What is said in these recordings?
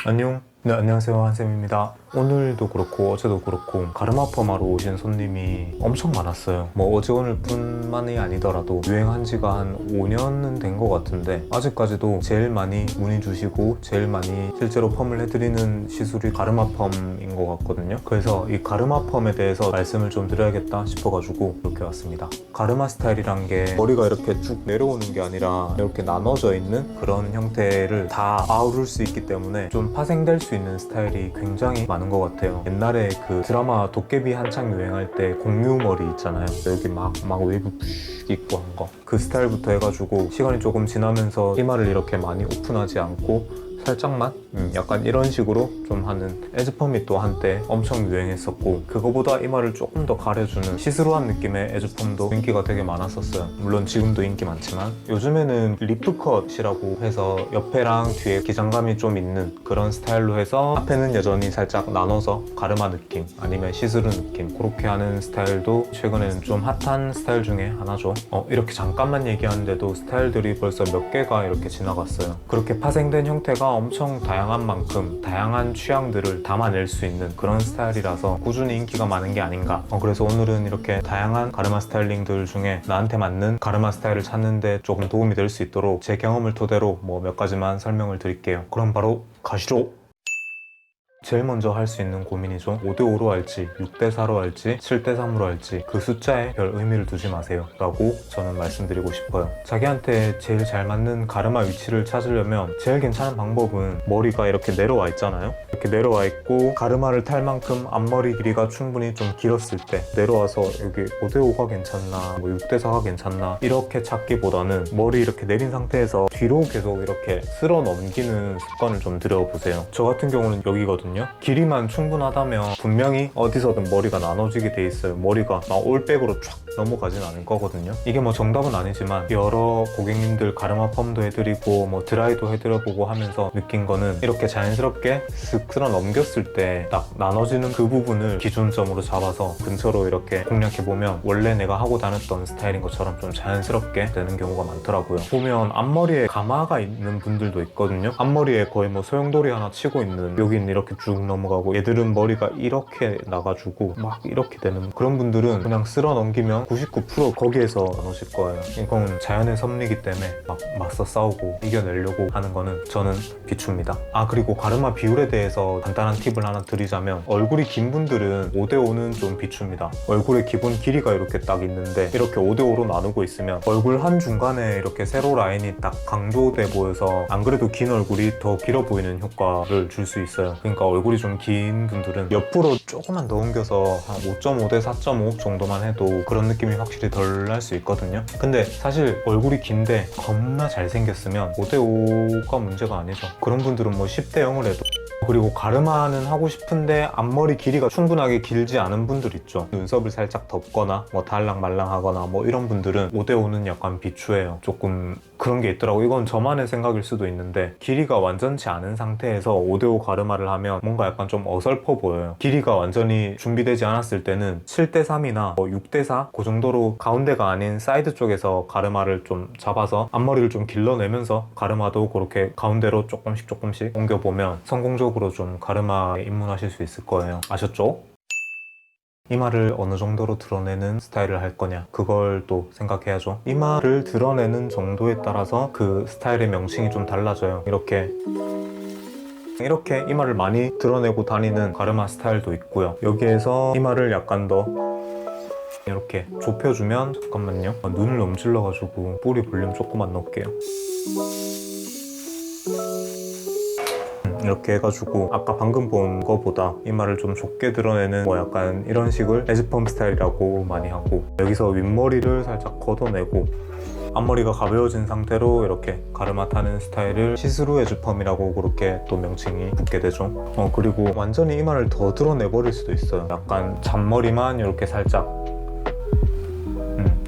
안녕. 네, 안녕하세요. 한쌤입니다. 오늘도 그렇고 어제도 그렇고 가르마 펌하러 오신 손님이 엄청 많았어요. 뭐 어제 오늘뿐만이 아니더라도 유행한 지가 한 5년은 된 것 같은데 아직까지도 제일 많이 문의 주시고 제일 많이 실제로 펌을 해드리는 시술이 가르마 펌인 것 같거든요. 그래서 이 가르마 펌에 대해서 말씀을 좀 드려야겠다 싶어가지고 이렇게 왔습니다. 가르마 스타일이란 게 머리가 이렇게 쭉 내려오는 게 아니라 이렇게 나눠져 있는 그런 형태를 다 아우를 수 있기 때문에 좀 파생될 수 있는 스타일이 굉장히 많은 것 같아요. 옛날에 그 드라마 도깨비 한창 유행할 때 공유 머리 있잖아요. 여기 막 웨이브 푸쉬 있고 한 거. 그 스타일부터 해가지고 시간이 조금 지나면서 이마를 이렇게 많이 오픈하지 않고 살짝만 약간 이런 식으로 좀 하는 에즈펌이 또 한때 엄청 유행했었고, 그거보다 이마를 조금 더 가려주는 시스루한 느낌의 에즈펌도 인기가 되게 많았었어요. 물론 지금도 인기 많지만 요즘에는 리프컷이라고 해서 옆에랑 뒤에 기장감이 좀 있는 그런 스타일로 해서 앞에는 여전히 살짝 나눠서 가르마 느낌 아니면 시스루 느낌 그렇게 하는 스타일도 최근에는 좀 핫한 스타일 중에 하나죠. 이렇게 잠깐만 얘기하는데도 스타일들이 벌써 몇 개가 이렇게 지나갔어요. 그렇게 파생된 형태가 엄청 다양한 만큼 다양한 취향들을 담아낼 수 있는 그런 스타일이라서 꾸준히 인기가 많은 게 아닌가. 그래서 오늘은 이렇게 다양한 가르마 스타일링들 중에 나한테 맞는 가르마 스타일을 찾는데 조금 도움이 될 수 있도록 제 경험을 토대로 뭐 몇 가지만 설명을 드릴게요. 그럼 바로 가시죠. 제일 먼저 할 수 있는 고민이죠. 5대5로 할지 6대4로 할지 7대3으로 할지 그 숫자에 별 의미를 두지 마세요 라고 저는 말씀드리고 싶어요. 자기한테 제일 잘 맞는 가르마 위치를 찾으려면 제일 괜찮은 방법은 머리가 이렇게 내려와 있잖아요. 이렇게 내려와 있고 가르마를 탈 만큼 앞머리 길이가 충분히 좀 길었을 때 내려와서 여기 5대5가 괜찮나 뭐 6대4가 괜찮나 이렇게 찾기보다는 머리 이렇게 내린 상태에서 뒤로 계속 이렇게 쓸어 넘기는 습관을 좀 들여보세요. 저 같은 경우는 여기거든요. 길이만 충분하다면 분명히 어디서든 머리가 나눠지게 돼 있어요. 머리가 막 올백으로 쫙 넘어가진 않을 거거든요. 이게 뭐 정답은 아니지만 여러 고객님들 가르마 펌도 해드리고 뭐 드라이도 해드려보고 하면서 느낀 거는 이렇게 자연스럽게 슥 쓸어 넘겼을 때 딱 나눠지는 그 부분을 기준점으로 잡아서 근처로 이렇게 공략해보면 원래 내가 하고 다녔던 스타일인 것처럼 좀 자연스럽게 되는 경우가 많더라고요. 보면 앞머리에 가마가 있는 분들도 있거든요. 앞머리에 거의 뭐 소용돌이 하나 치고 있는, 여기는 이렇게 쭉 넘어가고 얘들은 머리가 이렇게 나가지고 막 이렇게 되는 그런 분들은 그냥 쓸어 넘기면 99% 거기에서 나눠질 거예요. 이건 자연의 섭리이기 때문에 막 맞서 싸우고 이겨내려고 하는 거는 저는 비춥니다. 그리고 가르마 비율에 대해서 간단한 팁을 하나 드리자면 얼굴이 긴 분들은 5대5는 좀 비춥니다. 얼굴의 기본 길이가 이렇게 딱 있는데 이렇게 5대5로 나누고 있으면 얼굴 한 중간에 이렇게 세로 라인이 딱 강조돼 보여서 안 그래도 긴 얼굴이 더 길어 보이는 효과를 줄 수 있어요. 그러니까 얼굴이 좀 긴 분들은 옆으로 조금만 더 옮겨서 한 5.5 대 4.5 정도만 해도 그런 느낌이 확실히 덜 날 수 있거든요. 근데 사실 얼굴이 긴데 겁나 잘생겼으면 5대5가 문제가 아니죠. 그런 분들은 뭐 10대 0을 해도. 그리고 가르마는 하고 싶은데 앞머리 길이가 충분하게 길지 않은 분들 있죠. 눈썹을 살짝 덮거나 뭐 달랑말랑하거나 뭐 이런 분들은 5대5는 약간 비추해요. 조금 그런 게 있더라고. 이건 저만의 생각일 수도 있는데 길이가 완전치 않은 상태에서 5대5 가르마를 하면 뭔가 약간 좀 어설퍼 보여요. 길이가 완전히 준비되지 않았을 때는 7대3이나 뭐 6대4 그 정도로 가운데가 아닌 사이드 쪽에서 가르마를 좀 잡아서 앞머리를 좀 길러내면서 가르마도 그렇게 가운데로 조금씩 옮겨보면 성공적으로 좀 가르마에 입문하실 수 있을 거예요. 아셨죠? 이마를 어느 정도로 드러내는 스타일을 할 거냐, 그걸 또 생각해야죠. 이마를 드러내는 정도에 따라서 그 스타일의 명칭이 좀 달라져요. 이렇게 이마를 많이 드러내고 다니는 가르마 스타일도 있고요. 여기에서 이마를 약간 더 이렇게 좁혀주면, 잠깐만요, 눈을 너무 찔러가지고 뿌리 볼륨 조금만 넣을게요. 이렇게 해가지고 아까 방금 본 거보다 이마를 좀 좁게 드러내는 뭐 약간 이런 식을 에즈펌 스타일이라고 많이 하고, 여기서 윗머리를 살짝 걷어내고 앞머리가 가벼워진 상태로 이렇게 가르마 타는 스타일을 시스루 에즈펌이라고 그렇게 또 명칭이 붙게 되죠. 그리고 완전히 이마를 더 드러내버릴 수도 있어요. 약간 잔머리만 이렇게 살짝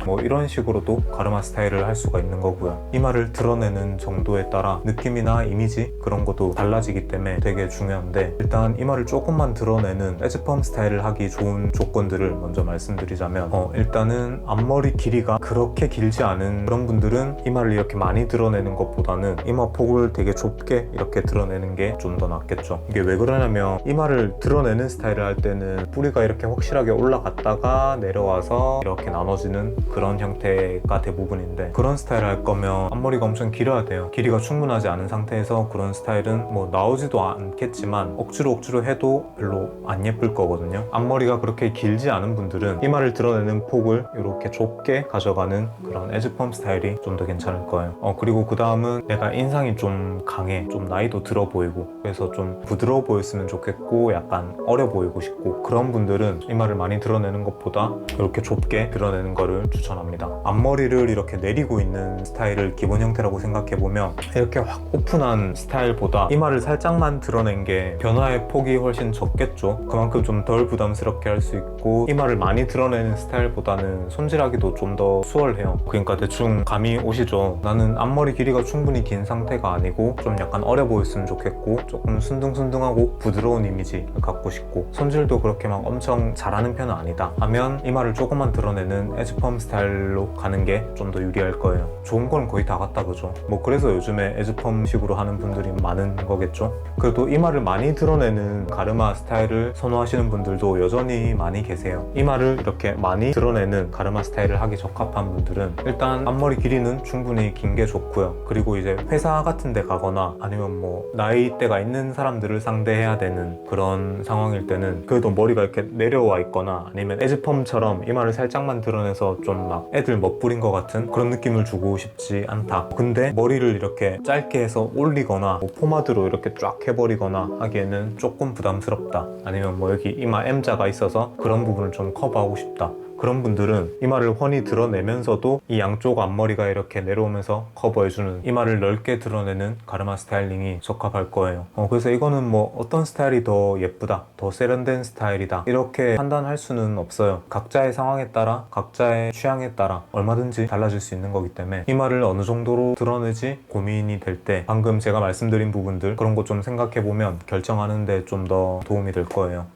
뭐 이런 식으로도 가르마 스타일을 할 수가 있는 거고요. 이마를 드러내는 정도에 따라 느낌이나 이미지 그런 것도 달라지기 때문에 되게 중요한데, 일단 이마를 조금만 드러내는 에즈펌 스타일을 하기 좋은 조건들을 먼저 말씀드리자면, 일단은 앞머리 길이가 그렇게 길지 않은 그런 분들은 이마를 이렇게 많이 드러내는 것보다는 이마 폭을 되게 좁게 이렇게 드러내는 게 좀 더 낫겠죠. 이게 왜 그러냐면, 이마를 드러내는 스타일을 할 때는 뿌리가 이렇게 확실하게 올라갔다가 내려와서 이렇게 나눠지는 그런 형태가 대부분인데, 그런 스타일을 할 거면 앞머리가 엄청 길어야 돼요. 길이가 충분하지 않은 상태에서 그런 스타일은 뭐 나오지도 않겠지만 억지로 해도 별로 안 예쁠 거거든요. 앞머리가 그렇게 길지 않은 분들은 이마를 드러내는 폭을 이렇게 좁게 가져가는 그런 에즈펌 스타일이 좀 더 괜찮을 거예요. 그리고 그 다음은 내가 인상이 좀 강해, 좀 나이도 들어 보이고, 그래서 좀 부드러워 보였으면 좋겠고 약간 어려 보이고 싶고, 그런 분들은 이마를 많이 드러내는 것보다 이렇게 좁게 드러내는 거를 추천합니다. 앞머리를 이렇게 내리고 있는 스타일을 기본 형태라고 생각해보면, 이렇게 확 오픈한 스타일보다 이마를 살짝만 드러낸 게 변화의 폭이 훨씬 적겠죠. 그만큼 좀 덜 부담스럽게 할 수 있고, 이마를 많이 드러내는 스타일보다는 손질하기도 좀 더 수월해요. 그러니까 대충 감이 오시죠? 나는 앞머리 길이가 충분히 긴 상태가 아니고 좀 약간 어려 보였으면 좋겠고, 조금 순둥순둥하고 부드러운 이미지를 갖고 싶고, 손질도 그렇게 막 엄청 잘하는 편은 아니다 하면 이마를 조금만 드러내는 에즈펌 스타일로 가는 게 좀 더 유리할 거예요. 좋은 건 거의 다 같다, 그죠? 뭐 그래서 요즘에 에즈펌 식으로 하는 분들이 많은 거겠죠. 그래도 이마를 많이 드러내는 가르마 스타일을 선호하시는 분들도 여전히 많이 계세요. 이마를 이렇게 많이 드러내는 가르마 스타일을 하기 적합한 분들은 일단 앞머리 길이는 충분히 긴 게 좋고요. 그리고 이제 회사 같은 데 가거나 아니면 뭐 나이대가 있는 사람들을 상대해야 되는 그런 상황일 때는 그래도 머리가 이렇게 내려와 있거나 아니면 에즈펌처럼 이마를 살짝만 드러내서 좀 막 애들 멋부린 것 같은 그런 느낌을 주고 싶지 않다. 근데 머리를 이렇게 짧게 해서 올리거나 뭐 포마드로 이렇게 쫙 해버리거나 하기에는 조금 부담스럽다. 아니면 뭐 여기 이마 M자가 있어서 그런 부분을 좀 커버하고 싶다. 그런 분들은 이마를 훤히 드러내면서도 이 양쪽 앞머리가 이렇게 내려오면서 커버해주는, 이마를 넓게 드러내는 가르마 스타일링이 적합할 거예요. 그래서 이거는 뭐 어떤 스타일이 더 예쁘다, 더 세련된 스타일이다 이렇게 판단할 수는 없어요. 각자의 상황에 따라, 각자의 취향에 따라 얼마든지 달라질 수 있는 거기 때문에 이마를 어느 정도로 드러내지 고민이 될 때 방금 제가 말씀드린 부분들, 그런 거 좀 생각해보면 결정하는 데 좀 더 도움이 될 거예요.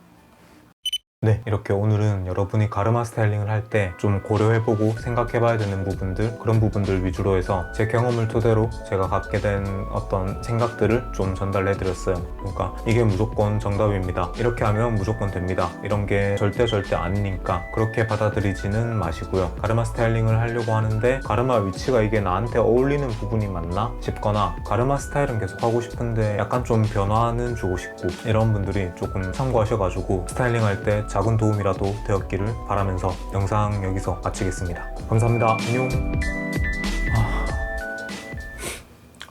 네, 이렇게 오늘은 여러분이 가르마 스타일링을 할 때 좀 고려해보고 생각해봐야 되는 부분들, 그런 부분들 위주로 해서 제 경험을 토대로 제가 갖게 된 어떤 생각들을 좀 전달해드렸어요. 그러니까 이게 무조건 정답입니다, 이렇게 하면 무조건 됩니다, 이런 게 절대 아니니까 그렇게 받아들이지는 마시고요. 가르마 스타일링을 하려고 하는데 가르마 위치가 이게 나한테 어울리는 부분이 맞나 싶거나, 가르마 스타일은 계속 하고 싶은데 약간 좀 변화는 주고 싶고, 이런 분들이 조금 참고하셔가지고 스타일링 할 때 작은 도움이라도 되었기를 바라면서 영상 여기서 마치겠습니다. 감사합니다. 안녕.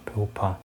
배고파.